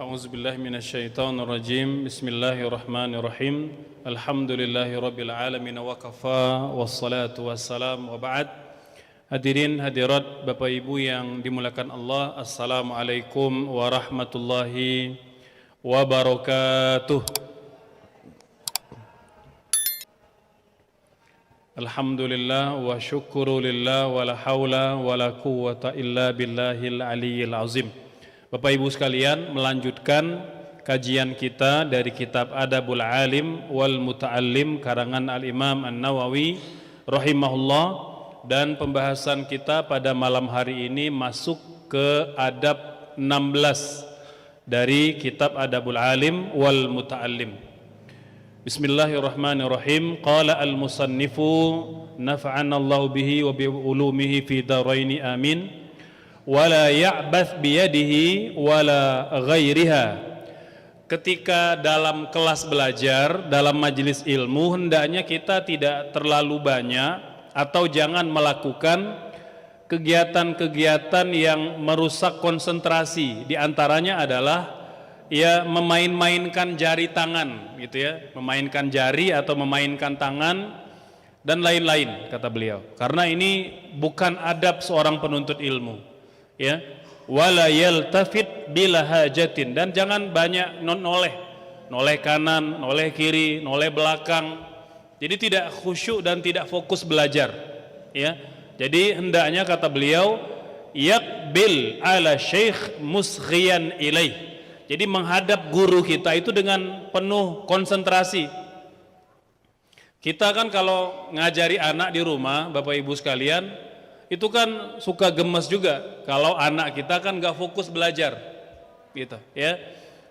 A'udzubillahi minasyaitonirrajim. Bismillahirrahmanirrahim. Alhamdulillahi rabbil alamin wa kafa wassalatu wassalam wa ba'd. Hadirin hadirat Bapak Ibu yang dimuliakan Allah, Assalamualaikum warahmatullahi wabarakatuh. Alhamdulillah wa syukru lillah wa la hawla wa la quwwata illa billahil aliyyil azim. Bapak Ibu sekalian, melanjutkan kajian kita dari kitab Adabul Alim wal Muta'allim karangan Al-Imam An-Nawawi rahimahullah, dan pembahasan kita pada malam hari ini masuk ke adab 16 dari kitab Adabul Alim wal Muta'allim. Bismillahirrahmanirrahim. Qala al-musannifu nafa'ana Allahu bihi wa bi ulumihi fi daraini amin. Wala ya'bath biyadihi wala ghairiha. Ketika dalam kelas belajar, dalam majelis ilmu, hendaknya kita tidak terlalu banyak atau jangan melakukan kegiatan-kegiatan yang merusak konsentrasi. Di antaranya adalah ya memain-mainkan jari tangan gitu ya, memainkan jari atau memainkan tangan dan lain-lain, kata beliau. Karena ini bukan adab seorang penuntut ilmu. Ya, wala yaltafit bila hajatin, dan jangan banyak noleh kanan, noleh kiri, noleh belakang. Jadi tidak khusyuk dan tidak fokus belajar. Ya, jadi hendaknya, kata beliau, yaqbil ala syekh musghiyan ilaih. Jadi menghadap guru kita itu dengan penuh konsentrasi. Kita kan kalau ngajari anak di rumah, Bapak Ibu sekalian, itu kan suka gemes juga kalau anak kita kan nggak fokus belajar, gitu ya.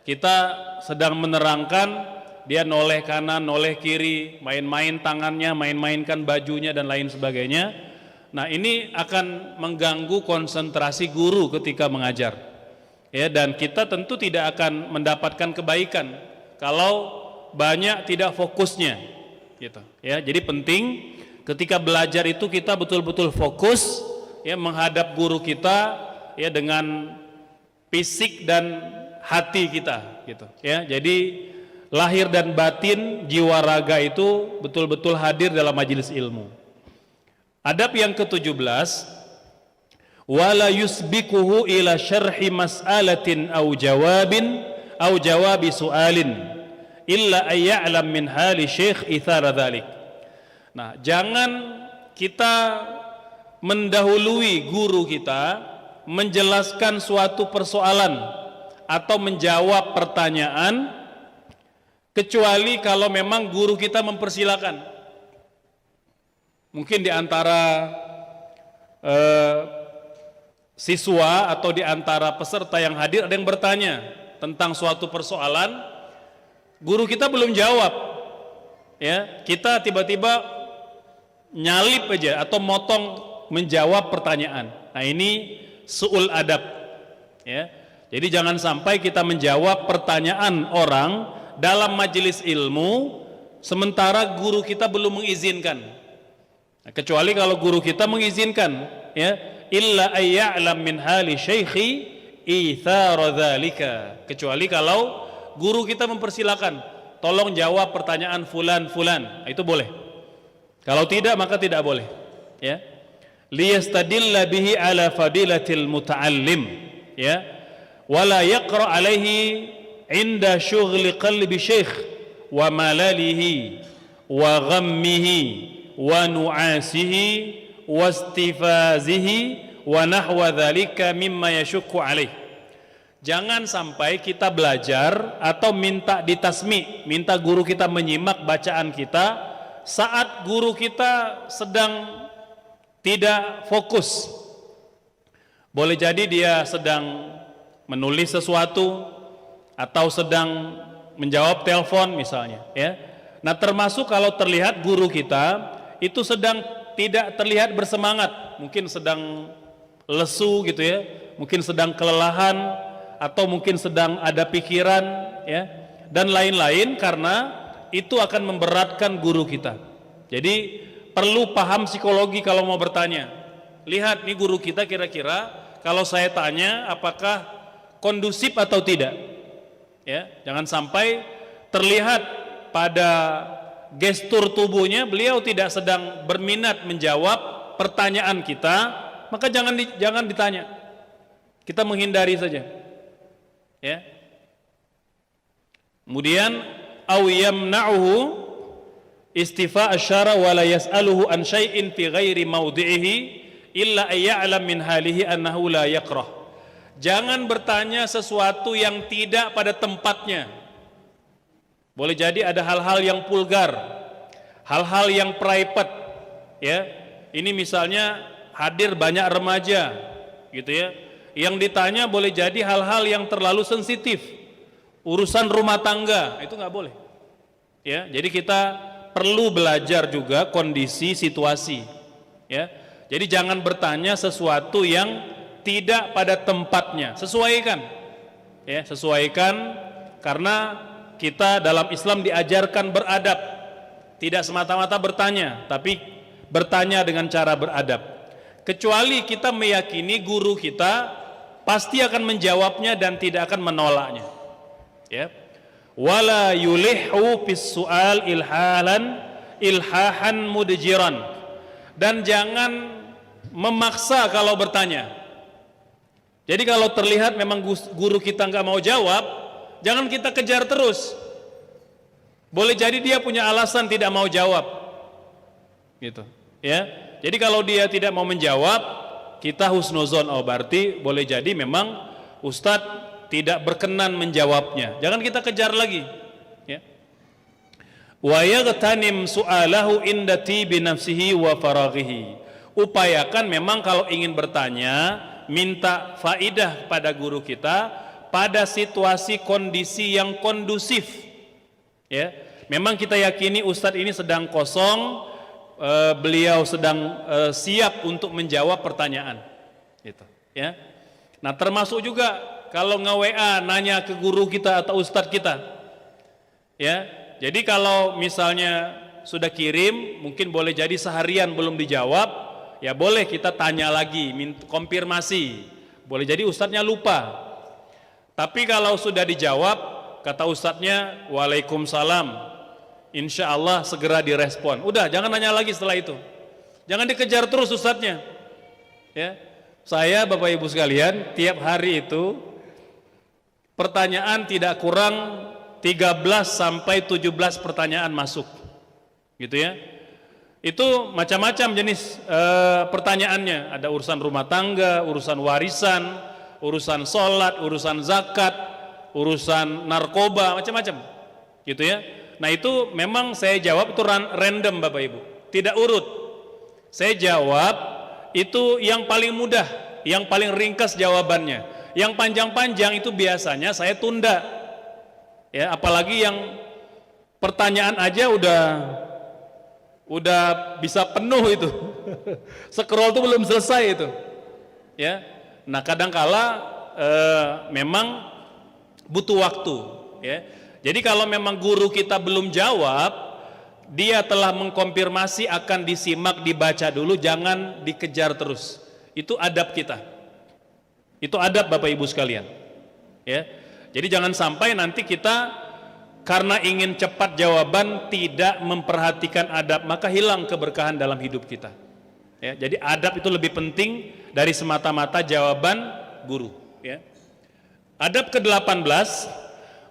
Kita sedang menerangkan, dia noleh kanan, noleh kiri, main-main tangannya, main-mainkan bajunya dan lain sebagainya. Nah, ini akan mengganggu konsentrasi guru ketika mengajar, ya. Dan kita tentu tidak akan mendapatkan kebaikan kalau banyak tidak fokusnya, gitu ya. Jadi penting ketika belajar itu kita betul-betul fokus ya, menghadap guru kita ya dengan fisik dan hati kita gitu ya. Jadi lahir dan batin, jiwa raga itu betul-betul hadir dalam majelis ilmu. Adab yang ke-17, wala yusbikuhu ila syarhi mas'alatin au jawabin au jawabi su'alin illa ayya'lam min hali syekh ithara dhalik. Nah, jangan kita mendahului guru kita menjelaskan suatu persoalan atau menjawab pertanyaan, kecuali kalau memang guru kita mempersilakan. Mungkin di antara siswa atau di antara peserta yang hadir ada yang bertanya tentang suatu persoalan, guru kita belum jawab, ya, kita tiba-tiba nyalip aja atau motong menjawab pertanyaan. Nah, ini su'ul adab ya. Jadi jangan sampai kita menjawab pertanyaan orang dalam majelis ilmu sementara guru kita belum mengizinkan. Nah, kecuali kalau guru kita mengizinkan ya, illa ayya'lam min hali syaikhi ithara dzalika. Kecuali kalau guru kita mempersilakan, tolong jawab pertanyaan fulan. Nah, itu boleh. Kalau tidak, maka tidak boleh ya. Liyastadilla bihi ala fadilatil muta'allim ya, wala yaqra alaihi inda syughli qalbi syekh wa malalihi wa ghammihi wa nu'asihi wa istifazihi wa nahwa dhalika mimma yashukku alaih. Jangan sampai kita belajar atau minta ditasmi, minta guru kita menyimak bacaan kita saat guru kita sedang tidak fokus. Boleh jadi dia sedang menulis sesuatu atau sedang menjawab telepon misalnya ya. Nah, termasuk kalau terlihat guru kita itu sedang tidak terlihat bersemangat, mungkin sedang lesu gitu ya, mungkin sedang kelelahan atau mungkin sedang ada pikiran ya, dan lain-lain, karena itu akan memberatkan guru kita. Jadi perlu paham psikologi kalau mau bertanya. Lihat nih guru kita kira-kira kalau saya tanya apakah kondusif atau tidak. Ya, jangan sampai terlihat pada gestur tubuhnya beliau tidak sedang berminat menjawab pertanyaan kita, maka jangan ditanya. Kita menghindari saja. Ya. Kemudian aw yamna'uhu istifa asyara wa la yas'aluhu an syai'in fi ghairi mawdi'ihi illa ay ya'lam min halihi annahu la yakrah. Jangan bertanya sesuatu yang tidak pada tempatnya. Boleh jadi ada hal-hal yang vulgar, hal-hal yang private, ya. Ini misalnya hadir banyak remaja, gitu ya. Yang ditanya boleh jadi hal-hal yang terlalu sensitif, urusan rumah tangga, itu nggak boleh. Ya, jadi kita perlu belajar juga kondisi situasi. Ya, jadi jangan bertanya sesuatu yang tidak pada tempatnya. Sesuaikan, ya, sesuaikan karena kita dalam Islam diajarkan beradab, tidak semata-mata bertanya, tapi bertanya dengan cara beradab. Kecuali kita meyakini guru kita pasti akan menjawabnya dan tidak akan menolaknya. Ya. Wala yulihu fis su'al ilhahan mudjiran. Dan jangan memaksa kalau bertanya. Jadi kalau terlihat memang guru kita nggak mau jawab, jangan kita kejar terus. Boleh jadi dia punya alasan tidak mau jawab. Gitu, ya. Jadi kalau dia tidak mau menjawab, kita husnuzon, oh berarti boleh jadi memang Ustadz tidak berkenan menjawabnya. Jangan kita kejar lagi, ya. Wa yaghtanim su'alahu indati bi nafsihi wa faraghihi. Upayakan memang kalau ingin bertanya, minta faidah pada guru kita pada situasi kondisi yang kondusif. Ya, memang kita yakini Ustadz ini sedang kosong, beliau sedang siap untuk menjawab pertanyaan, gitu, ya. Nah, termasuk juga kalau nge-WA nanya ke guru kita atau ustadz kita, ya. Jadi kalau misalnya sudah kirim, mungkin boleh jadi seharian belum dijawab, ya boleh kita tanya lagi, konfirmasi. Boleh jadi ustadznya lupa. Tapi kalau sudah dijawab, kata ustadznya, Waalaikumsalam, insya Allah segera direspon. Udah, jangan nanya lagi setelah itu. Jangan dikejar terus ustadznya. Ya, saya Bapak Ibu sekalian, tiap hari itu pertanyaan tidak kurang 13 sampai 17 pertanyaan masuk, gitu ya. Itu macam-macam jenis pertanyaannya. Ada urusan rumah tangga, urusan warisan, urusan sholat, urusan zakat, urusan narkoba, macam-macam, gitu ya. Nah itu memang saya jawab itu random Bapak Ibu, tidak urut. Saya jawab itu yang paling mudah, yang paling ringkas jawabannya. Yang panjang-panjang itu biasanya saya tunda. Ya, apalagi yang pertanyaan aja udah bisa penuh itu. Scroll itu belum selesai itu. Ya. Nah, kadangkala memang butuh waktu, ya. Jadi kalau memang guru kita belum jawab, dia telah mengkonfirmasi akan disimak, dibaca dulu, jangan dikejar terus. Itu adab kita. Itu adab Bapak Ibu sekalian. Ya. Jadi jangan sampai nanti kita karena ingin cepat jawaban tidak memperhatikan adab, maka hilang keberkahan dalam hidup kita. Ya, jadi adab itu lebih penting dari semata-mata jawaban guru. Ya. Adab ke-18,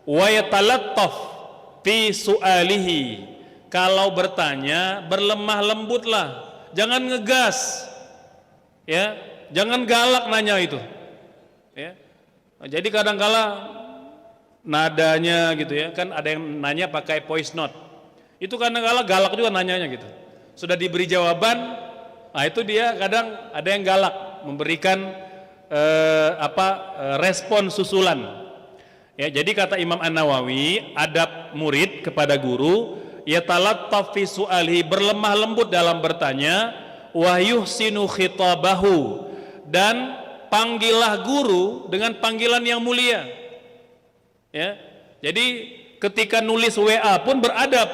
wa yatalattaf fi su'alihi. Kalau bertanya berlemah lembutlah, jangan ngegas, ya, jangan galak nanya itu, ya. Jadi kadang-kala nadanya gitu ya, kan ada yang nanya pakai voice note, itu kadang-kala galak juga nanyanya gitu. Sudah diberi jawaban, nah itu dia kadang ada yang galak memberikan respon susulan. Ya, jadi kata Imam An-Nawawi, adab murid kepada guru, yatalattaf fi su'alihi, berlemah lembut dalam bertanya, wa yuhsinu khitabahu, dan panggillah guru dengan panggilan yang mulia. Ya. Jadi ketika nulis WA pun beradab.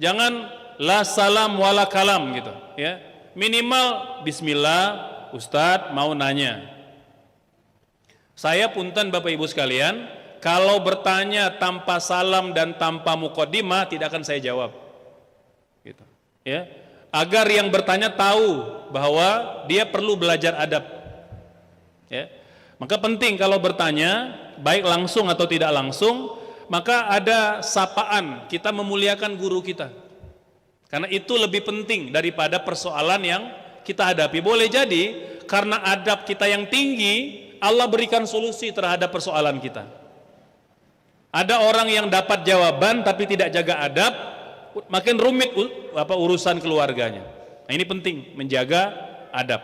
Jangan la salam wala kalam gitu, ya. Minimal bismillah, Ustadz mau nanya. Saya punten Bapak Ibu sekalian, kalau bertanya tanpa salam dan tanpa muqaddimah tidak akan saya jawab. Gitu. Ya. Agar yang bertanya tahu bahwa dia perlu belajar adab. Ya. Maka penting kalau bertanya, baik langsung atau tidak langsung, maka ada sapaan, kita memuliakan guru kita. Karena itu lebih penting daripada persoalan yang kita hadapi. Boleh jadi karena adab kita yang tinggi, Allah berikan solusi terhadap persoalan kita. Ada orang yang dapat jawaban tapi tidak jaga adab, makin rumit urusan keluarganya. Nah, ini penting menjaga adab.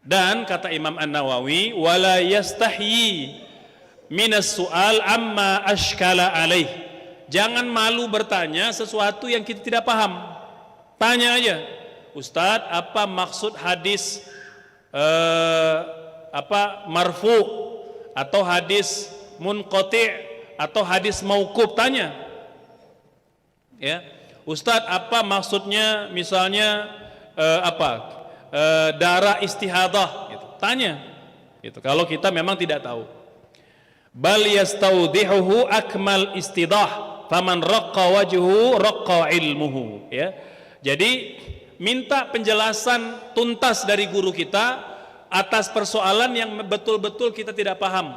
Dan kata Imam An-Nawawi, wala yastahyi minas su'al amma ashkala alaih. Jangan malu bertanya sesuatu yang kita tidak paham. Tanya aja, Ustadz, apa maksud hadis marfu atau hadis munqati' atau hadis mauquf? Tanya. Ya, Ustadz, apa maksudnya misalnya darah istihadah? Gitu. Tanya. Gitu. Kalau kita memang tidak tahu. Bal yastawdihuhu akmal istidah. Faman raqqa wajhu raqqa ilmuhu. Ya. Jadi minta penjelasan tuntas dari guru kita atas persoalan yang betul-betul kita tidak paham.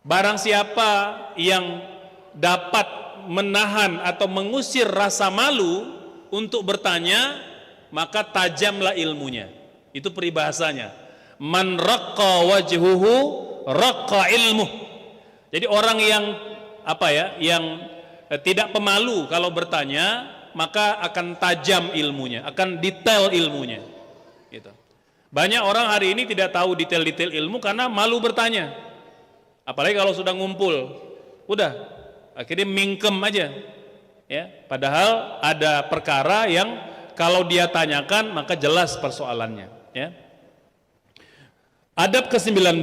Barang siapa yang dapat menahan atau mengusir rasa malu untuk bertanya, maka tajamlah ilmunya. Itu peribahasanya. Man raqqa wajhuhu raqqa ilmuh. Jadi orang yang yang tidak pemalu kalau bertanya, maka akan tajam ilmunya, akan detail ilmunya. Gitu. Banyak orang hari ini tidak tahu detail-detail ilmu karena malu bertanya. Apalagi kalau sudah ngumpul, udah akhirnya mingkem aja. Ya, padahal ada perkara yang kalau dia tanyakan maka jelas persoalannya. Ya. Adab ke-19,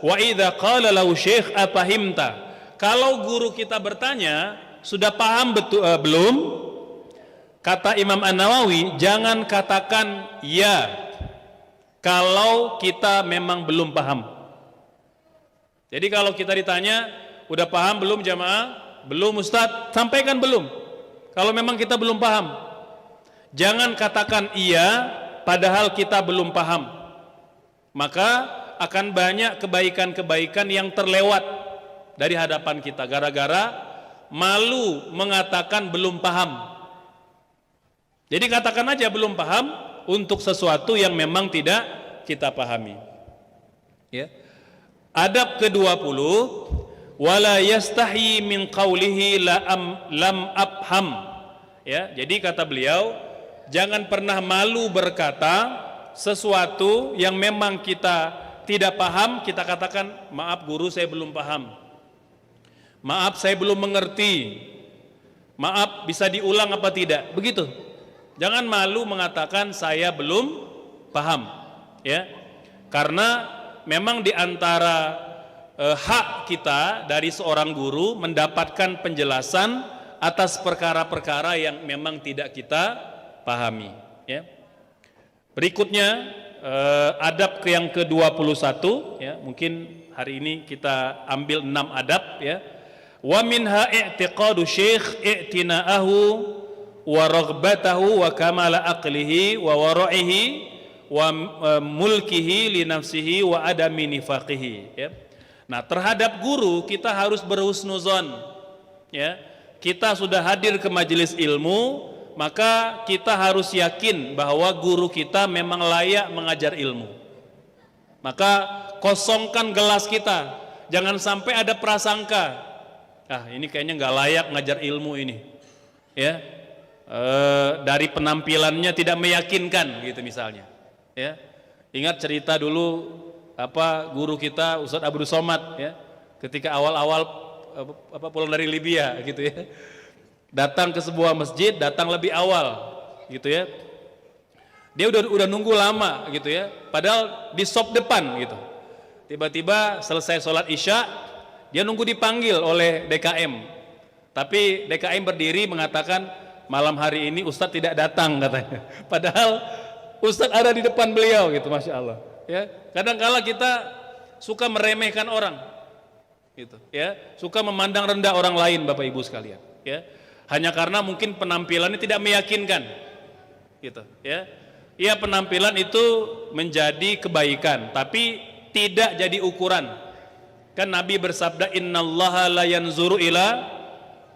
wa idza qala lahu syekh afahimta. Kalau guru kita bertanya, sudah paham belum? Kata Imam An-Nawawi, jangan katakan ya kalau kita memang belum paham. Jadi kalau kita ditanya, udah paham belum jamaah? Belum Ustadz, sampaikan belum. Kalau memang kita belum paham. Jangan katakan iya padahal kita belum paham. Maka akan banyak kebaikan-kebaikan yang terlewat dari hadapan kita gara-gara malu mengatakan belum paham. Jadi katakan aja belum paham untuk sesuatu yang memang tidak kita pahami. Ya. Adab ke-20, wala yastahi min qawlihi lam abham. Ya, jadi kata beliau, jangan pernah malu berkata sesuatu yang memang kita tidak paham, kita katakan maaf guru saya belum paham. Maaf saya belum mengerti. Maaf bisa diulang apa tidak? Begitu. Jangan malu mengatakan saya belum paham, ya. Karena memang di antara hak kita dari seorang guru mendapatkan penjelasan atas perkara-perkara yang memang tidak kita pahami, ya. Berikutnya adab yang ke-21, ya. Mungkin hari ini kita ambil 6 adab, ya. Wa minha i'tiqadu syekh i'tina'ahu wa raghbatahu wa kamala aqlihi wa wara'ihi wa mulkihi li nafsihi wa adami nifaqihi, ya. Nah, terhadap guru kita harus berhusnuzon, ya. Kita sudah hadir ke majelis ilmu, maka kita harus yakin bahwa guru kita memang layak mengajar ilmu. Maka kosongkan gelas kita, jangan sampai ada prasangka, ini kayaknya nggak layak ngajar ilmu ini, ya. Dari penampilannya tidak meyakinkan, gitu misalnya, ya. Ingat cerita dulu guru kita Ustadz Abdul Somad, ya, ketika awal-awal pulang dari Libya, gitu ya, datang ke sebuah masjid, datang lebih awal, gitu ya. Dia udah nunggu lama, gitu ya, padahal di shop depan, gitu. Tiba-tiba selesai sholat isya, dia nunggu dipanggil oleh DKM. Tapi DKM berdiri mengatakan malam hari ini Ustadz tidak datang, katanya. Padahal Ustadz ada di depan beliau, gitu, masya Allah. Ya, kadang-kala kita suka meremehkan orang. gitu ya, suka memandang rendah orang lain Bapak Ibu sekalian ya, hanya karena mungkin penampilannya tidak meyakinkan gitu ya. Ya, penampilan itu menjadi kebaikan tapi tidak jadi ukuran. Kan Nabi bersabda, innallaha la yanzuru ila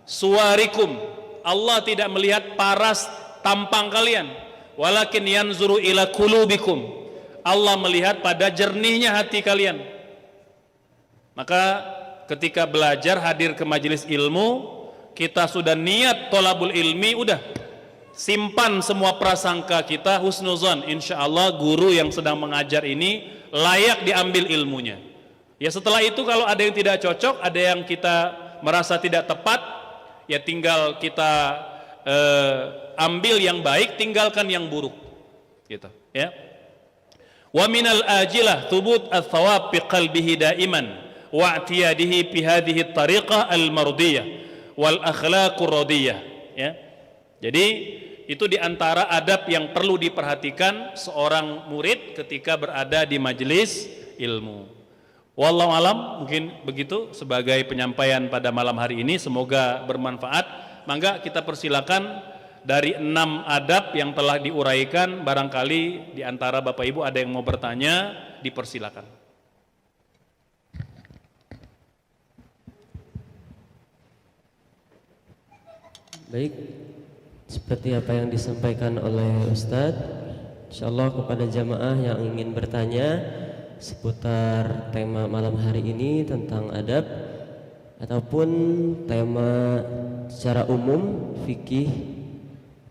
suwarikum, Allah tidak melihat paras tampang kalian, walakin yanzuru ila qulubikum, Allah melihat pada jernihnya hati kalian. Maka ketika belajar hadir ke majelis ilmu, kita sudah niat tolabul ilmi, udah simpan semua prasangka kita, husnuzon, insya Allah guru yang sedang mengajar ini layak diambil ilmunya. Ya setelah itu kalau ada yang tidak cocok, ada yang kita merasa tidak tepat, ya tinggal kita ambil yang baik, tinggalkan yang buruk gitu ya. Wa minal ajilah thubut ats-tsawab bi qalbihi daiman wa i'tiyadihi fi hadhihi tariqah al-mardiyah wal akhlaqur radiyah ya. Jadi itu diantara adab yang perlu diperhatikan seorang murid ketika berada di majelis ilmu. Wallahu alam, mungkin begitu sebagai penyampaian pada malam hari ini, semoga bermanfaat. Mangga kita persilakan dari 6 adab yang telah diuraikan, barangkali diantara Bapak Ibu ada yang mau bertanya, dipersilakan. Baik, seperti apa yang disampaikan oleh Ustadz, insyaallah kepada jamaah yang ingin bertanya seputar tema malam hari ini tentang adab ataupun tema secara umum fikih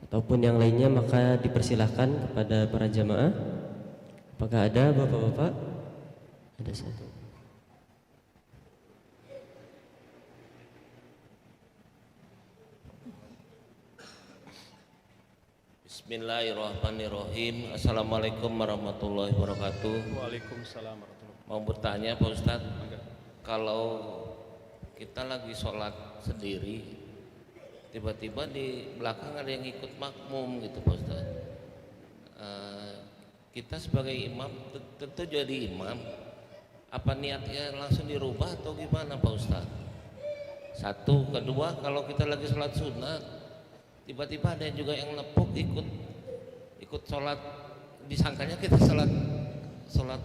ataupun yang lainnya, maka dipersilahkan kepada para jamaah. Apakah ada bapak-bapak? Ada satu. Bismillahirrahmanirrahim. Assalamualaikum warahmatullahi wabarakatuh. Waalaikumsalam warahmatullahi wabarakatuh. Mau bertanya Pak Ustadz, kalau kita lagi sholat sendiri, tiba-tiba di belakang ada yang ikut makmum gitu Pak Ustadz, kita sebagai imam tentu jadi imam, apa niatnya langsung dirubah atau gimana Pak Ustadz? Satu. Kedua, kalau kita lagi sholat sunat, tiba-tiba ada juga yang nepuk ikut sholat, disangkanya kita sholat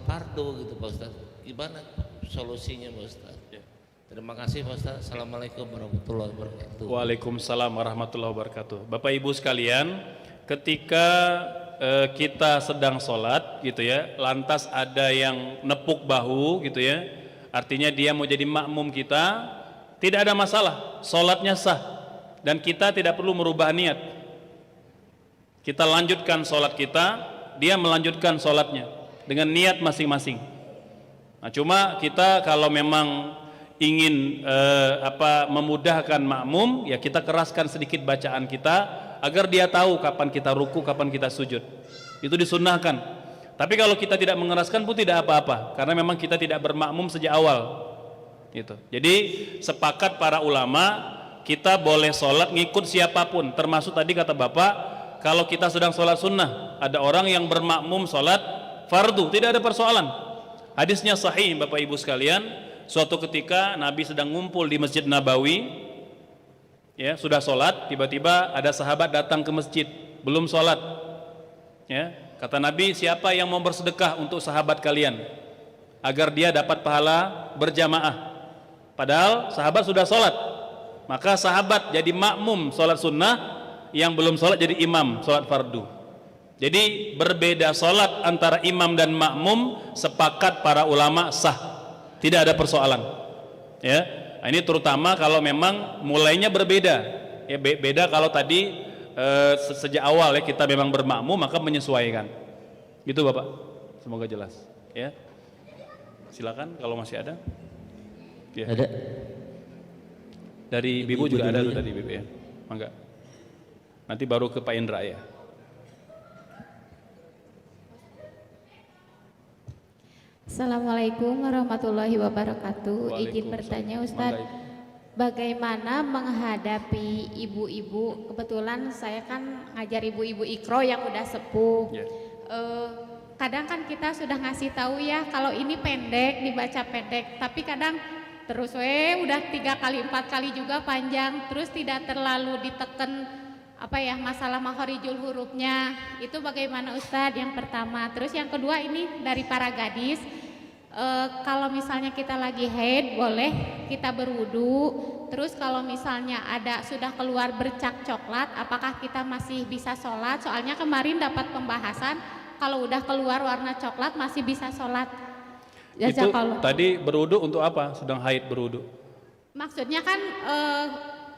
fardu gitu Pak Ustadz. Gimana solusinya Pak Ustadz? Ya. Terima kasih Pak Ustadz. Assalamualaikum warahmatullahi wabarakatuh. Waalaikumsalam warahmatullahi wabarakatuh. Bapak Ibu sekalian, ketika kita sedang sholat gitu ya, lantas ada yang nepuk bahu gitu ya, artinya dia mau jadi makmum kita, tidak ada masalah, sholatnya sah dan kita tidak perlu merubah niat. Kita lanjutkan sholat kita, dia melanjutkan sholatnya dengan niat masing-masing. Nah, cuma kita kalau memang ingin memudahkan makmum, ya kita keraskan sedikit bacaan kita agar dia tahu kapan kita ruku, kapan kita sujud. Itu disunnahkan. Tapi kalau kita tidak mengeraskan pun tidak apa-apa, karena memang kita tidak bermakmum sejak awal. Gitu. Jadi sepakat para ulama, kita boleh sholat ngikut siapapun, termasuk tadi kata Bapak, kalau kita sedang sholat sunnah, ada orang yang bermakmum sholat fardu, tidak ada persoalan. Hadisnya sahih Bapak Ibu sekalian. Suatu ketika Nabi sedang ngumpul di Masjid Nabawi, ya sudah sholat, tiba-tiba ada sahabat datang ke masjid, belum sholat. Ya, kata Nabi, siapa yang mau bersedekah untuk sahabat kalian agar dia dapat pahala berjamaah? Padahal sahabat sudah sholat, maka sahabat jadi makmum sholat sunnah, yang belum sholat jadi imam sholat fardu. Jadi berbeda sholat antara imam dan makmum, sepakat para ulama sah, tidak ada persoalan. Ya, ini terutama kalau memang mulainya berbeda. Ya, beda kalau tadi sejak awal ya kita memang bermakmum, maka menyesuaikan. Gitu Bapak, semoga jelas. Ya, silakan kalau masih ada. Ya. Ada. Dari Bibu juga ada tuh tadi Bibu ya. Mangga. Nanti baru ke Pak Indra ya. Assalamualaikum warahmatullahi wabarakatuh. Izin bertanya Ustadz, bagaimana menghadapi ibu-ibu? Kebetulan saya kan ngajar ibu-ibu ikro yang udah sepuh. Yeah. Kadang kan kita sudah ngasih tahu ya kalau ini pendek, dibaca pendek, tapi kadang terus udah 3 kali 4 kali juga panjang, terus tidak terlalu diteken masalah makhorijul hurufnya. Itu bagaimana Ustadz? Yang pertama. Terus yang kedua ini dari para gadis, kalau misalnya kita lagi haid boleh kita berwudu. Terus kalau misalnya sudah keluar bercak coklat, apakah kita masih bisa sholat? Soalnya kemarin dapat pembahasan kalau udah keluar warna coklat masih bisa sholat. Itu tadi berwudu untuk apa? Sedang haid berwudu? Maksudnya kan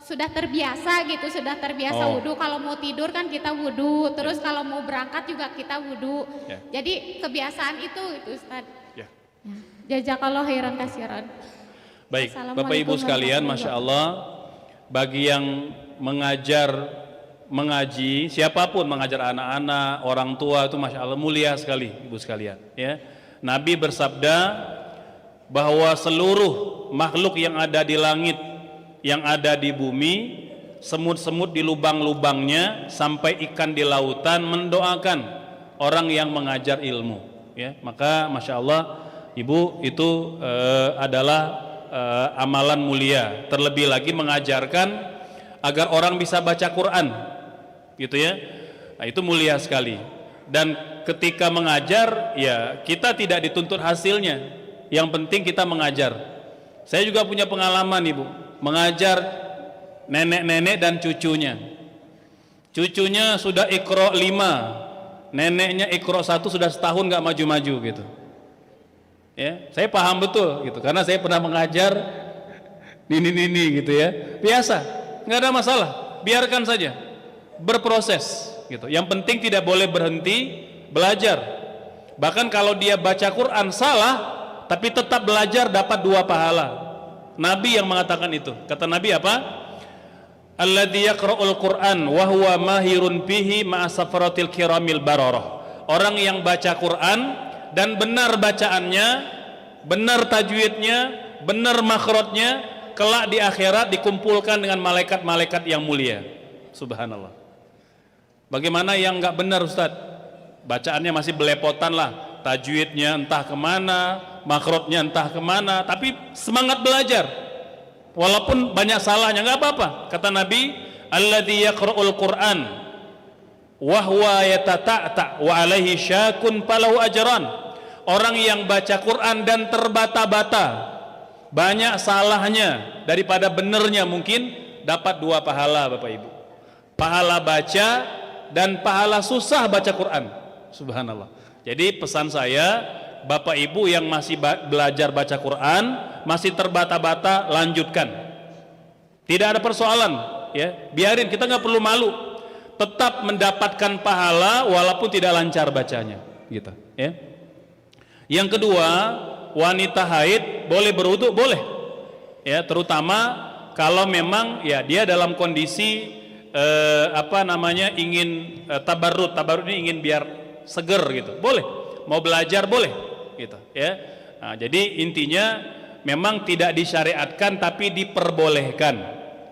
sudah terbiasa gitu, sudah terbiasa wudu. Kalau mau tidur kan kita wudu, terus kalau mau berangkat juga kita wudu. Jadi kebiasaan itu Ustaz. Jazakallahu khairan katsiran. Baik, Bapak Ibu sekalian, Masya Allah, bagi yang mengaji, siapapun mengajar anak-anak, orang tua itu Masya Allah mulia sekali, Ibu sekalian. Ya, Nabi bersabda bahwa seluruh makhluk yang ada di langit, yang ada di bumi, semut-semut di lubang-lubangnya, sampai ikan di lautan mendoakan orang yang mengajar ilmu. Ya, maka Masya Allah, Ibu, itu adalah amalan mulia. Terlebih lagi mengajarkan agar orang bisa baca Quran, gitu ya. Nah, itu mulia sekali. Dan ketika mengajar, ya kita tidak dituntut hasilnya. Yang penting kita mengajar. Saya juga punya pengalaman, Ibu, mengajar nenek-nenek dan cucunya. Cucunya sudah Iqra 5, neneknya Iqra 1 sudah setahun nggak maju-maju gitu. Ya, saya paham betul gitu, karena saya pernah mengajar nini gitu ya. Biasa, nggak ada masalah, biarkan saja berproses gitu. Yang penting tidak boleh berhenti belajar. Bahkan kalau dia baca Quran salah, tapi tetap belajar dapat 2 pahala. Nabi yang mengatakan itu. Kata Nabi apa? Alladzi yaqra'ul Qur'an wa huwa mahirun bihi ma'a safaratil kiramil bararah. Orang yang baca Quran dan benar bacaannya, benar tajwidnya, benar makhrajnya, kelak di akhirat dikumpulkan dengan malaikat-malaikat yang mulia. Subhanallah. Bagaimana yang enggak benar, Ustadz? Bacaannya masih belepotan lah, tajwidnya entah kemana, makhrajnya entah kemana, tapi semangat belajar walaupun banyak salahnya, enggak apa-apa. Kata Nabi, alladzi yaqra'ul Qur'an wa huwa yatata'ta wa alaihi syakun falahu ajran. Orang yang baca Quran dan terbata-bata, banyak salahnya daripada benernya, mungkin dapat 2 pahala, Bapak Ibu. Pahala baca dan pahala susah baca Quran. Subhanallah. Jadi pesan saya, Bapak Ibu yang masih belajar baca Quran, masih terbata-bata, lanjutkan. Tidak ada persoalan, ya. Biarin, kita nggak perlu malu. Tetap mendapatkan pahala walaupun tidak lancar bacanya, gitu, ya. Yang kedua, wanita haid boleh berwudu, boleh, ya, terutama kalau memang ya dia dalam kondisi ingin tabarrud ini ingin biar seger gitu, boleh. Mau belajar boleh, gitu, ya. Nah, jadi intinya memang tidak disyariatkan tapi diperbolehkan,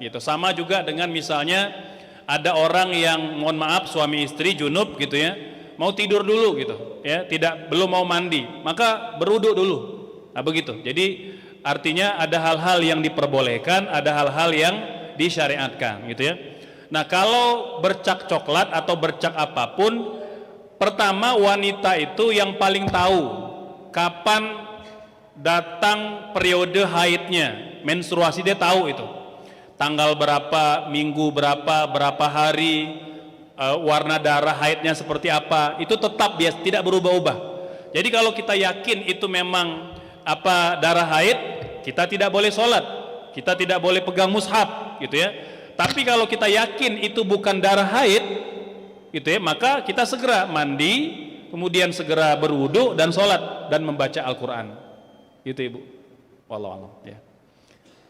gitu. Sama juga dengan misalnya ada orang yang mohon maaf suami istri junub gitu ya, mau tidur dulu gitu ya, belum mau mandi, maka berwudu dulu. Nah begitu. Jadi artinya ada hal-hal yang diperbolehkan, ada hal-hal yang disyariatkan gitu ya. Nah kalau bercak coklat atau bercak apapun, pertama wanita itu yang paling tahu kapan datang periode haidnya, menstruasi, dia tahu itu. Tanggal berapa, minggu berapa hari, warna darah haidnya seperti apa, itu tetap biasa, tidak berubah-ubah. Jadi kalau kita yakin itu memang darah haid, kita tidak boleh sholat, kita tidak boleh pegang mushaf gitu ya. Tapi kalau kita yakin itu bukan darah haid gitu ya, maka kita segera mandi, kemudian segera berwudu dan sholat dan membaca Al-Quran gitu, Ibu. Wallahu a'lam, ya.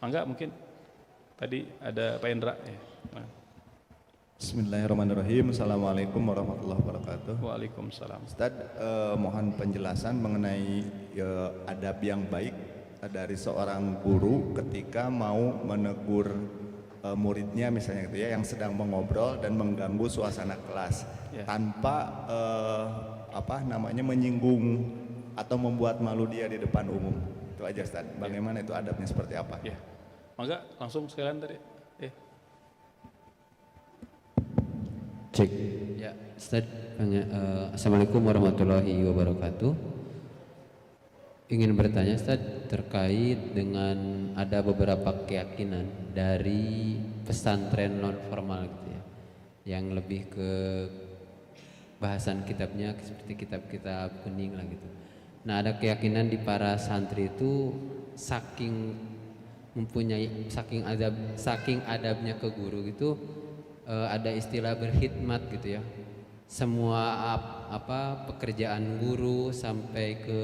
Mangga mungkin tadi ada Pak Indra ya. Nah. Bismillahirrahmanirrahim. Assalamualaikum warahmatullahi wabarakatuh. Waalaikumsalam. Ustaz, mohon penjelasan mengenai adab yang baik dari seorang guru ketika mau menegur muridnya misalnya gitu ya, yang sedang mengobrol dan mengganggu suasana kelas tanpa menyinggung atau membuat malu dia di depan umum. Itu aja Ustaz. Bagaimana itu adabnya seperti apa? Ya. Mangga langsung sekalian tadi. Ya. Cek. Ya, Ustaz, Assalamualaikum warahmatullahi wabarakatuh. Ingin bertanya Ustaz terkait dengan ada beberapa keyakinan dari pesantren non formal gitu ya, yang lebih ke bahasan kitabnya seperti kitab-kitab kuning lah gitu. Nah, ada keyakinan di para santri itu saking adabnya ke guru gitu, ada istilah berkhidmat gitu ya. Semua pekerjaan guru sampai ke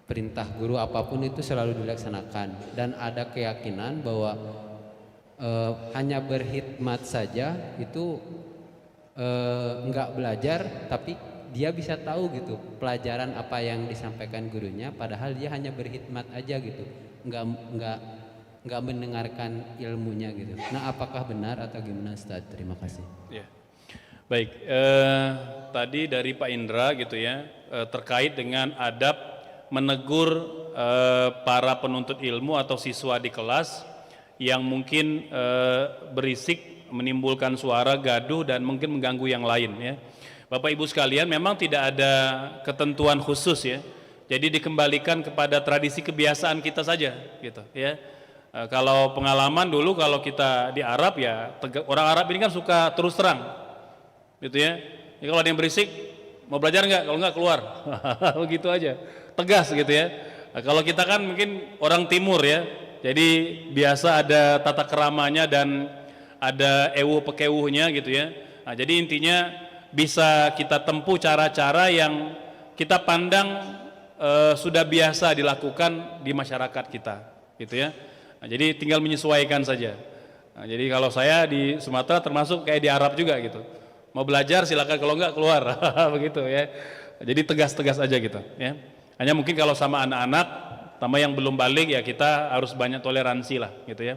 perintah guru apapun itu selalu dilaksanakan, dan ada keyakinan bahwa hanya berkhidmat saja itu enggak belajar, tapi dia bisa tahu gitu pelajaran apa yang disampaikan gurunya, padahal dia hanya berkhidmat aja gitu, enggak mendengarkan ilmunya gitu. Nah, apakah benar atau gimana Ustaz? Terima kasih. Ya. Baik, tadi dari Pak Indra gitu ya, terkait dengan adab menegur para penuntut ilmu atau siswa di kelas yang mungkin berisik, menimbulkan suara gaduh dan mungkin mengganggu yang lain ya. Bapak Ibu sekalian, memang tidak ada ketentuan khusus ya. Jadi dikembalikan kepada tradisi kebiasaan kita saja gitu ya. Kalau pengalaman dulu kalau kita di Arab ya, orang Arab ini kan suka terus terang gitu ya. Jadi kalau ada yang berisik, mau belajar nggak? Kalau nggak keluar, begitu aja, tegas gitu ya. Nah, kalau kita kan mungkin orang timur ya, jadi biasa ada tata keramanya dan ada ewuh pekewuhnya gitu ya. Nah, jadi intinya bisa kita tempuh cara-cara yang kita pandang sudah biasa dilakukan di masyarakat kita gitu ya. Nah, jadi tinggal menyesuaikan saja. Nah, jadi kalau saya di Sumatera termasuk kayak di Arab juga gitu. Mau belajar silakan, kalau enggak keluar. Begitu ya. Jadi tegas-tegas aja gitu ya. Hanya mungkin kalau sama anak-anak, sama yang belum balik ya kita harus banyak toleransi lah gitu ya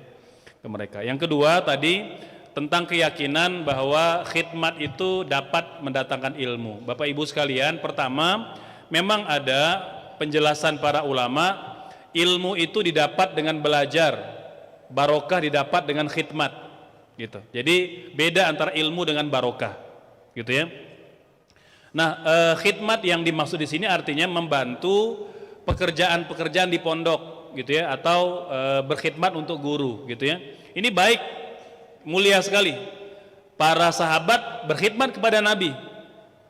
ke mereka. Yang kedua tadi tentang keyakinan bahwa khidmat itu dapat mendatangkan ilmu. Bapak Ibu sekalian, pertama memang ada penjelasan para ulama, ilmu itu didapat dengan belajar, barokah didapat dengan khidmat gitu. Jadi beda antara ilmu dengan barokah gitu ya. Nah, khidmat yang dimaksud di sini artinya membantu pekerjaan-pekerjaan di pondok gitu ya, atau berkhidmat untuk guru gitu ya. Ini baik, mulia sekali. Para sahabat berkhidmat kepada Nabi.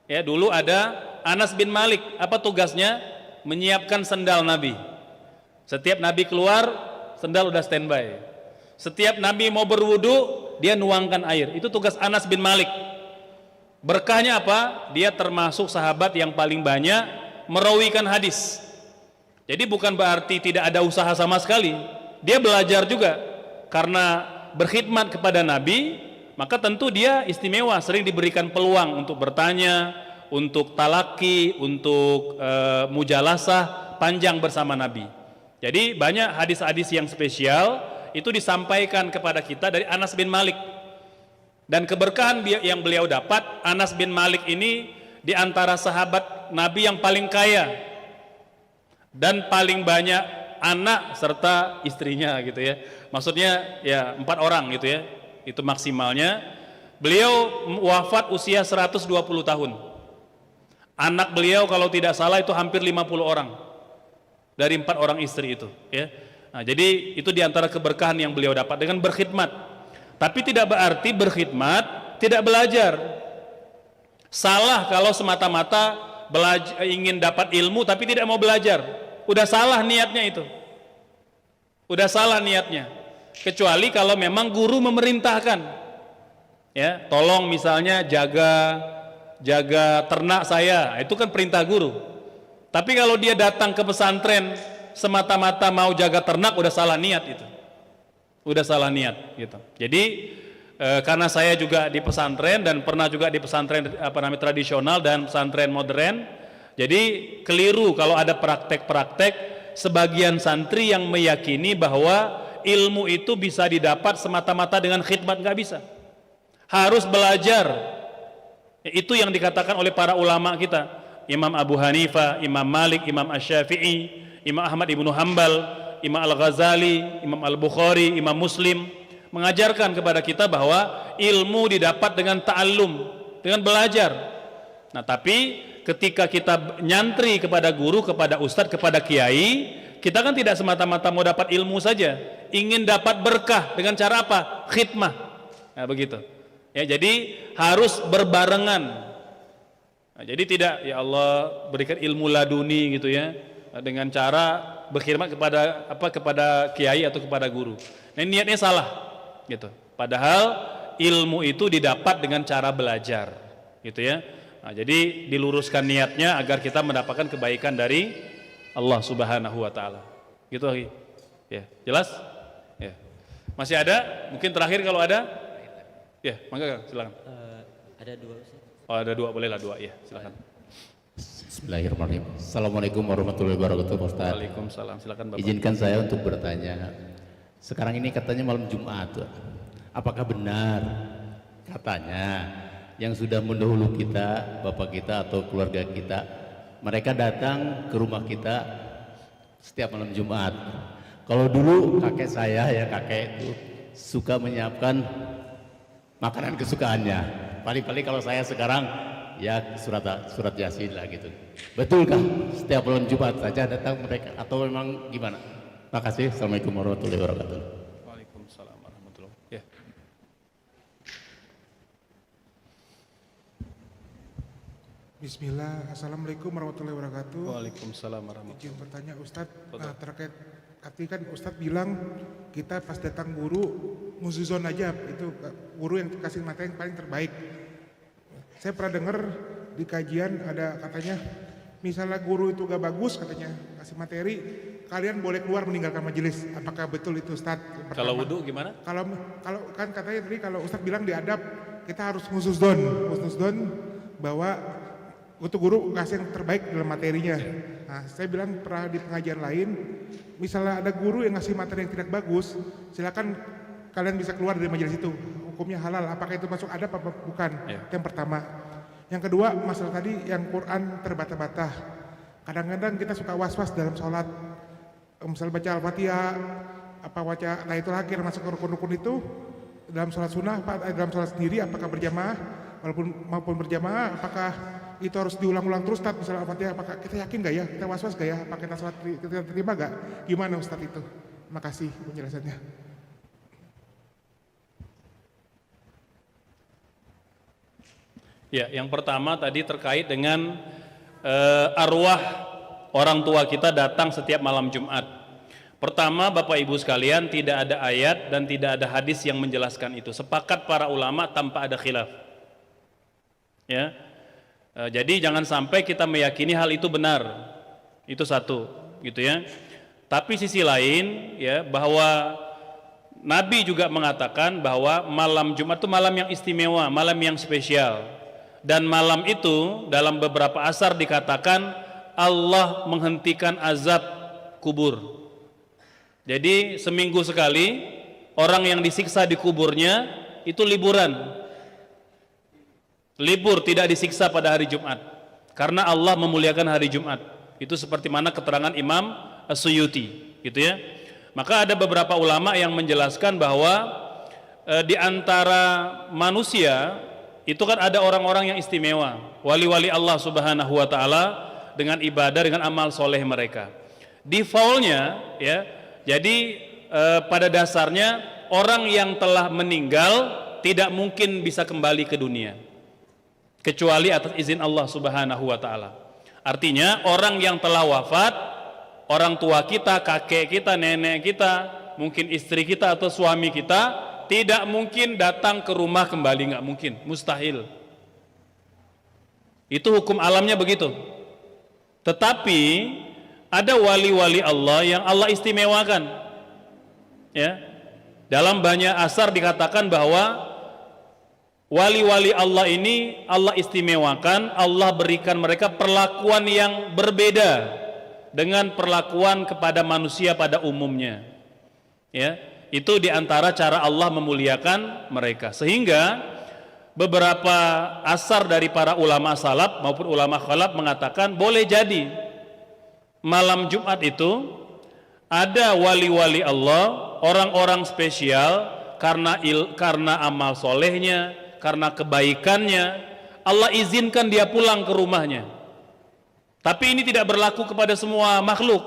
Ya, dulu ada Anas bin Malik, apa tugasnya? Menyiapkan sendal Nabi. Setiap Nabi keluar, sendal udah standby. Setiap Nabi mau berwudu, dia nuangkan air. Itu tugas Anas bin Malik. Berkahnya apa? Dia termasuk sahabat yang paling banyak merawikan hadis. Jadi bukan berarti tidak ada usaha sama sekali. Dia belajar juga. Karena berkhidmat kepada Nabi, maka tentu dia istimewa, sering diberikan peluang untuk bertanya, untuk talaki, untuk mujalasah panjang bersama Nabi. Jadi banyak hadis-hadis yang spesial itu disampaikan kepada kita dari Anas bin Malik. Dan keberkahan yang beliau dapat, Anas bin Malik ini di antara sahabat Nabi yang paling kaya dan paling banyak anak serta istrinya gitu ya. Maksudnya ya 4 orang gitu ya. Itu maksimalnya. Beliau wafat usia 120 tahun. Anak beliau kalau tidak salah itu hampir 50 orang dari 4 orang istri itu ya. Nah, jadi itu diantara keberkahan yang beliau dapat dengan berkhidmat. Tapi tidak berarti berkhidmat tidak belajar. Salah kalau semata-mata ingin dapat ilmu tapi tidak mau belajar. Udah salah niatnya itu. Udah salah niatnya. Kecuali kalau memang guru memerintahkan. Ya, tolong misalnya jaga ternak saya, itu kan perintah guru. Tapi kalau dia datang ke pesantren semata-mata mau jaga ternak, udah salah niat itu. Udah salah niat gitu. Jadi karena saya juga di pesantren dan pernah juga di pesantren tradisional dan pesantren modern, jadi keliru kalau ada praktek-praktek sebagian santri yang meyakini bahwa ilmu itu bisa didapat semata-mata dengan khidmat. Nggak bisa. Harus belajar. Itu yang dikatakan oleh para ulama kita. Imam Abu Hanifah, Imam Malik, Imam Asy-Syafi'i, Imam Ahmad Ibnu Hanbal, Imam Al-Ghazali, Imam Al-Bukhari, Imam Muslim mengajarkan kepada kita bahwa ilmu didapat dengan ta'allum, dengan belajar. Nah, tapi ketika kita nyantri kepada guru, kepada ustadz, kepada kiai, kita kan tidak semata-mata mau dapat ilmu saja, ingin dapat berkah dengan cara apa? Khidmah. Nah, begitu. Ya, jadi harus berbarengan. Nah, jadi tidak ya Allah berikan ilmu laduni gitu ya, dengan cara berkhidmat kepada kepada kiai atau kepada guru. Nah, niatnya salah gitu. Padahal ilmu itu didapat dengan cara belajar gitu ya. Nah, jadi diluruskan niatnya agar kita mendapatkan kebaikan dari Allah Subhanahu wa taala. Gitu lagi. Ya, jelas? Ya. Masih ada? Mungkin terakhir kalau ada? Ya, mangga silakan. Ada dua Ustaz. Oh, ada dua, bolehlah dua ya, silakan. Bismillahirrahmanirrahim. Assalamualaikum warahmatullahi wabarakatuh, Pak Ustaz. Waalaikumsalam, silakan Bapak. Izinkan saya untuk bertanya. Sekarang ini katanya malam Jumat. Apakah benar katanya yang sudah mendahulu kita, bapak kita atau keluarga kita, mereka datang ke rumah kita setiap malam Jumat? Kalau dulu kakek saya ya, kakek itu suka menyiapkan makanan kesukaannya. Paling-paling kalau saya sekarang ya surat Yasin lah gitu. Betulkah setiap bulan Jumat saja datang mereka atau memang gimana? Terima kasih. Assalamualaikum warahmatullahi wabarakatuh. Waalaikumsalam warahmatullahi wabarakatuh. Ya. Bismillah, Assalamualaikum warahmatullahi wabarakatuh. Waalaikumsalam warahmatullahi Izin bertanya Ustadz, terkait arti kan Ustadz bilang kita pas datang guru muzuzon aja, itu guru yang kasih materi yang paling terbaik. Saya pernah dengar di kajian ada katanya, misalnya guru itu gak bagus katanya kasih materi, kalian boleh keluar meninggalkan majelis. Apakah betul itu Ustadz? Kalau wudu gimana? Kalau kan katanya tadi kalau Ustadz bilang di adab kita harus husnuzon bahwa untuk guru kasih yang terbaik dalam materinya. Nah, saya bilang pernah di pengajian lain, misalnya ada guru yang ngasih materi yang tidak bagus, silakan kalian bisa keluar dari majelis itu. Hukumnya halal. Apakah itu masuk adab apa bukan? Ya. Yang pertama. Yang kedua, masalah tadi yang Quran terbata-bata. Kadang-kadang kita suka was-was dalam sholat. Misalnya baca Al-Fatihah, apa baca Tahiyatul Akhir masuk ke rukun-rukun itu dalam sholat sunnah, dalam sholat sendiri apakah berjamaah, maupun berjamaah, apakah itu harus diulang-ulang terus Ustaz, misalnya Al-Fatihah, apakah kita yakin gak ya, kita was-was gak ya, apakah kita sholat kita terima gak, gimana Ustaz itu? Terima kasih penjelasannya. Ya, yang pertama tadi terkait dengan arwah orang tua kita datang setiap malam Jumat. Pertama, Bapak Ibu sekalian, tidak ada ayat dan tidak ada hadis yang menjelaskan itu. Sepakat para ulama tanpa ada khilaf. Ya. Jadi jangan sampai kita meyakini hal itu benar. Itu satu, gitu ya. Tapi sisi lain ya, bahwa Nabi juga mengatakan bahwa malam Jumat itu malam yang istimewa, malam yang spesial. Dan malam itu dalam beberapa asar dikatakan Allah menghentikan azab kubur. Jadi seminggu sekali orang yang disiksa di kuburnya itu liburan. Libur, tidak disiksa pada hari Jumat. Karena Allah memuliakan hari Jumat. Itu seperti mana keterangan Imam As-Suyuti, gitu ya. Maka ada beberapa ulama yang menjelaskan bahwa di antara manusia itu kan ada orang-orang yang istimewa, wali-wali Allah Subhanahu wa taala dengan ibadah, dengan amal soleh mereka. Defaultnya ya, jadi pada dasarnya orang yang telah meninggal tidak mungkin bisa kembali ke dunia kecuali atas izin Allah Subhanahu wa taala. Artinya orang yang telah wafat, orang tua kita, kakek kita, nenek kita, mungkin istri kita atau suami kita, tidak mungkin datang ke rumah kembali, nggak mungkin, mustahil. Itu hukum alamnya begitu. Tetapi ada wali-wali Allah yang Allah istimewakan. Ya. Dalam banyak asar dikatakan bahwa wali-wali Allah ini Allah istimewakan, Allah berikan mereka perlakuan yang berbeda dengan perlakuan kepada manusia pada umumnya. Ya, itu diantara cara Allah memuliakan mereka. Sehingga beberapa asar dari para ulama salaf maupun ulama khalaf mengatakan boleh jadi malam Jumat itu ada wali-wali Allah, orang-orang spesial karena amal solehnya, karena kebaikannya, Allah izinkan dia pulang ke rumahnya. Tapi ini tidak berlaku kepada semua makhluk,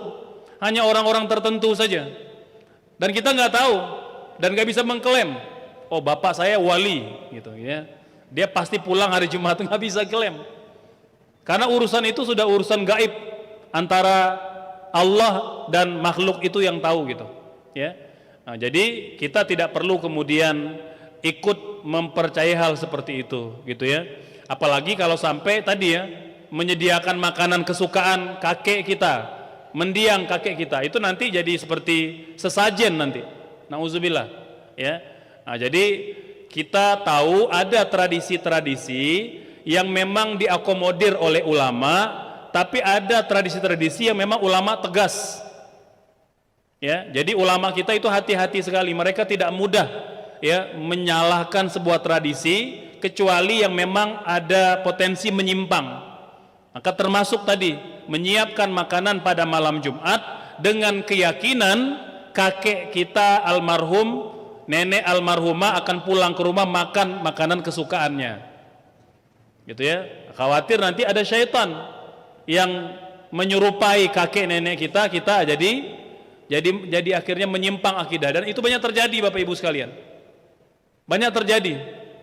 hanya orang-orang tertentu saja. Dan kita nggak tahu dan nggak bisa mengklaim, oh bapak saya wali, gitu ya. Dia pasti pulang hari Jumat, nggak bisa klaim. Karena urusan itu sudah urusan gaib antara Allah dan makhluk itu yang tahu gitu, ya. Nah, jadi kita tidak perlu kemudian ikut mempercayai hal seperti itu, gitu ya. Apalagi kalau sampai tadi ya menyediakan makanan kesukaan kakek kita, mendiang kakek kita, itu nanti jadi seperti sesajen nanti. Nauzubillah, ya. Nah, jadi kita tahu ada tradisi-tradisi yang memang diakomodir oleh ulama, tapi ada tradisi-tradisi yang memang ulama tegas. Ya, jadi ulama kita itu hati-hati sekali, mereka tidak mudah ya menyalahkan sebuah tradisi kecuali yang memang ada potensi menyimpang. Maka termasuk tadi menyiapkan makanan pada malam Jumat dengan keyakinan kakek kita almarhum, nenek almarhumah akan pulang ke rumah makan makanan kesukaannya, gitu ya. Khawatir nanti ada syaitan yang menyerupai kakek nenek kita jadi akhirnya menyimpang akidah, dan itu banyak terjadi Bapak Ibu sekalian, banyak terjadi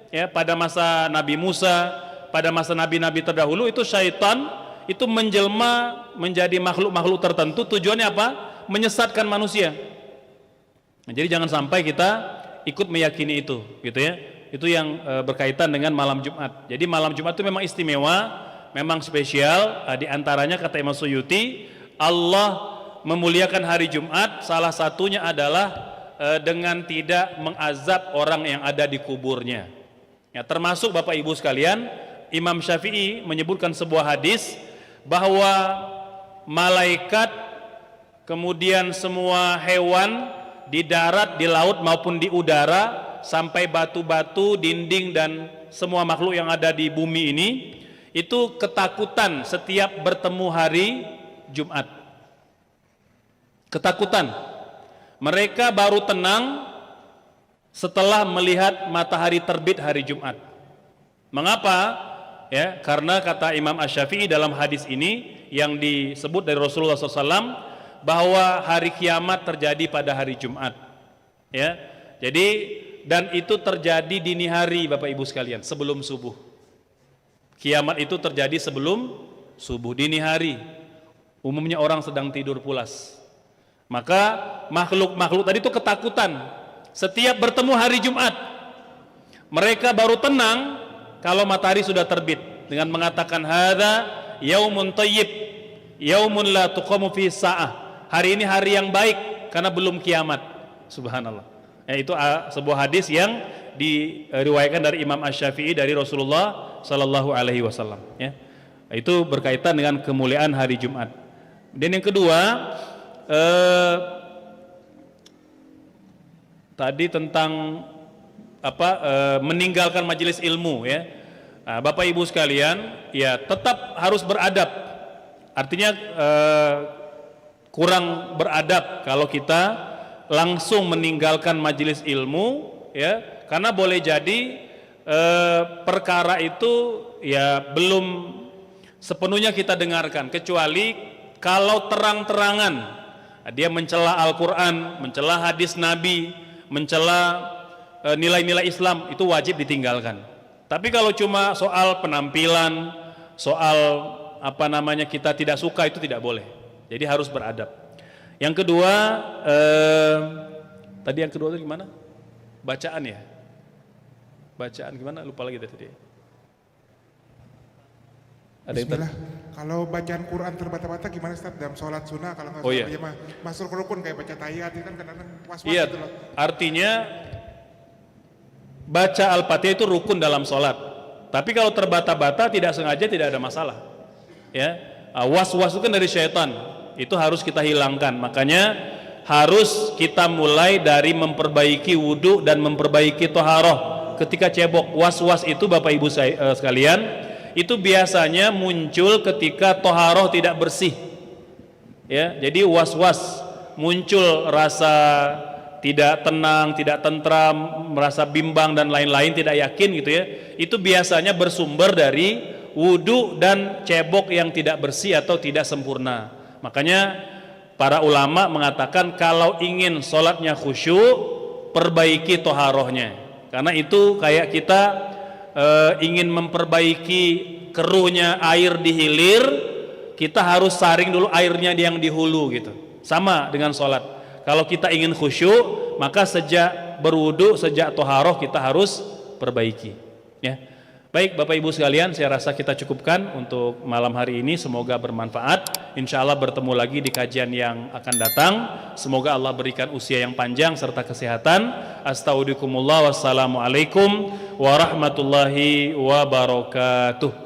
ya pada masa Nabi Musa, pada masa nabi-nabi terdahulu. Itu syaitan itu menjelma menjadi makhluk-makhluk tertentu, tujuannya apa? Menyesatkan manusia. Nah, jadi jangan sampai kita ikut meyakini itu, gitu ya. Itu yang berkaitan dengan malam Jumat. Jadi malam Jumat itu memang istimewa, memang spesial. Di antaranya kata Imam Suyuti, Allah memuliakan hari Jumat salah satunya adalah dengan tidak mengazab orang yang ada di kuburnya. Ya, termasuk Bapak Ibu sekalian, Imam Syafi'i menyebutkan sebuah hadis bahwa malaikat, kemudian semua hewan di darat, di laut maupun di udara, sampai batu-batu, dinding dan semua makhluk yang ada di bumi ini itu ketakutan setiap bertemu hari Jumat. Ketakutan. Mereka baru tenang setelah melihat matahari terbit hari Jumat. Mengapa? Ya, karena kata Imam Asy-Syafi'i dalam hadis ini yang disebut dari Rasulullah SAW, bahwa hari kiamat terjadi pada hari Jumat, ya. Jadi dan itu terjadi dini hari Bapak Ibu sekalian, sebelum subuh. Kiamat itu terjadi sebelum subuh, dini hari. Umumnya orang sedang tidur pulas. Maka makhluk-makhluk tadi itu ketakutan setiap bertemu hari Jumat. Mereka baru tenang kalau matahari sudah terbit dengan mengatakan hadza yaumun thayyib, yaumun la tuqamu fi sa'ah. Hari ini hari yang baik karena belum kiamat. Subhanallah. Ya, itu sebuah hadis yang diriwayatkan dari Imam Asy-Syafi'i dari Rasulullah sallallahu alaihi wasallam, ya. Itu berkaitan dengan kemuliaan hari Jumat. Dan yang kedua, tadi tentang meninggalkan majelis ilmu, ya. Nah, Bapak Ibu sekalian, ya tetap harus beradab. Artinya kurang beradab kalau kita langsung meninggalkan majelis ilmu, ya, karena boleh jadi perkara itu ya belum sepenuhnya kita dengarkan, kecuali kalau terang-terangan dia mencela Al-Quran, mencela hadis Nabi, mencela nilai-nilai Islam, itu wajib ditinggalkan. Tapi kalau cuma soal penampilan, soal kita tidak suka, itu tidak boleh. Jadi harus beradab. Yang kedua, tadi yang kedua itu gimana? Bacaan ya? Bacaan gimana? Lupa lagi tadi. Ada Bismillah. Kalau bacaan Quran terbata-bata gimana Ustaz dalam sholat sunnah? Kalau nggak iya. masuk rukun kayak baca tahiyat itu kan kadang-kadang was-was iya, gitu loh. Artinya baca Al-Fatihah itu rukun dalam sholat. Tapi kalau terbata-bata tidak sengaja tidak ada masalah. Ya, was-was itu kan dari syaitan. Itu harus kita hilangkan. Makanya harus kita mulai dari memperbaiki wudhu dan memperbaiki toharoh ketika cebok, was-was itu Bapak Ibu sekalian, itu biasanya muncul ketika toharoh tidak bersih. Ya, jadi was-was, muncul rasa tidak tenang, tidak tentram, merasa bimbang dan lain-lain, tidak yakin gitu ya. Itu biasanya bersumber dari wudu dan cebok yang tidak bersih atau tidak sempurna. Makanya para ulama mengatakan kalau ingin sholatnya khusyuk, perbaiki toharohnya. Karena itu kayak kita ingin memperbaiki keruhnya air di hilir, kita harus saring dulu airnya yang di hulu gitu. Sama dengan sholat. Kalau kita ingin khusyuk, maka sejak berwudu, sejak toharoh kita harus perbaiki. Ya. Baik Bapak Ibu sekalian, saya rasa kita cukupkan untuk malam hari ini. Semoga bermanfaat. Insya Allah bertemu lagi di kajian yang akan datang. Semoga Allah berikan usia yang panjang serta kesehatan. Astagfirullahaladzim. Wassalamualaikum warahmatullahi wabarakatuh.